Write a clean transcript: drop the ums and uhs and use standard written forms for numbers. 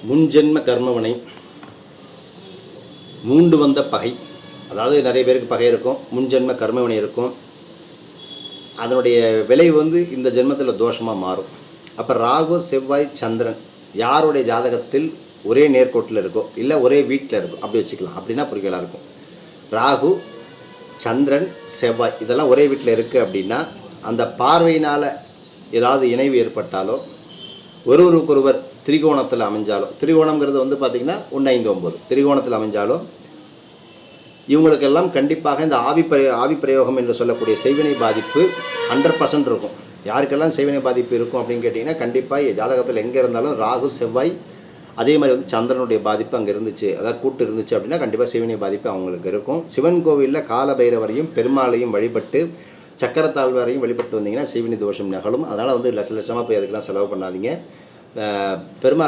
முன்ஜென்ம கர்மவினை, மூண்டு வந்த பகை. அதாவது நிறைய பேருக்கு பகை இருக்கும், முன்ஜென்ம கர்மவினை இருக்கும். அதனுடைய விளைவு இந்த ஜென்மத்தில் தோஷமாக மாறும். அப்போ ராகு செவ்வாய் சந்திரன் யாருடைய ஜாதகத்தில் ஒரே நேர்கோட்டில் இருக்கோ இல்லை ஒரே வீட்டில் இருக்கும் அப்படி வச்சுக்கலாம். அப்படின்னா புரிகளாக இருக்கும். ராகு சந்திரன் செவ்வாய் இதெல்லாம் ஒரே வீட்டில் இருக்குது அப்படின்னா அந்த பார்வையினால் ஏதாவது இணைவு ஏற்பட்டாலோ ஒருவருக்கொருவர் திரிகோணத்தில் அமைஞ்சாலோ, திரிகோணங்கிறது பார்த்திங்கன்னா 1, 5, 9 திரிகோணத்தில் அமைஞ்சாலோ இவங்களுக்கெல்லாம் கண்டிப்பாக இந்த ஆவி பிரயோகம் என்று சொல்லக்கூடிய செய்வினை பாதிப்பு 100% இருக்கும். யாருக்கெல்லாம் செய்வினை பாதிப்பு இருக்கும் அப்படின்னு கேட்டிங்கன்னா கண்டிப்பாக ஜாதகத்தில் எங்கே இருந்தாலும் ராகு செவ்வாய் அதே மாதிரி சந்திரனுடைய பாதிப்பு அங்கே இருந்துச்சு, அதாவது கூட்டு இருந்துச்சு அப்படின்னா கண்டிப்பாக செய்வினை பாதிப்பு அவங்களுக்கு இருக்கும். சிவன் கோவிலில் காலபைரவரையும் பெருமாளையும் வழிபட்டு சக்கரத்தாழ்வாரையும் வழிபட்டு வந்தீங்கன்னா செய்வினை தோஷம் நிகழும். அதனால் லட்ச லட்சமாக போய் அதுக்கெல்லாம் செலவு பண்ணாதீங்க. பெருமாள்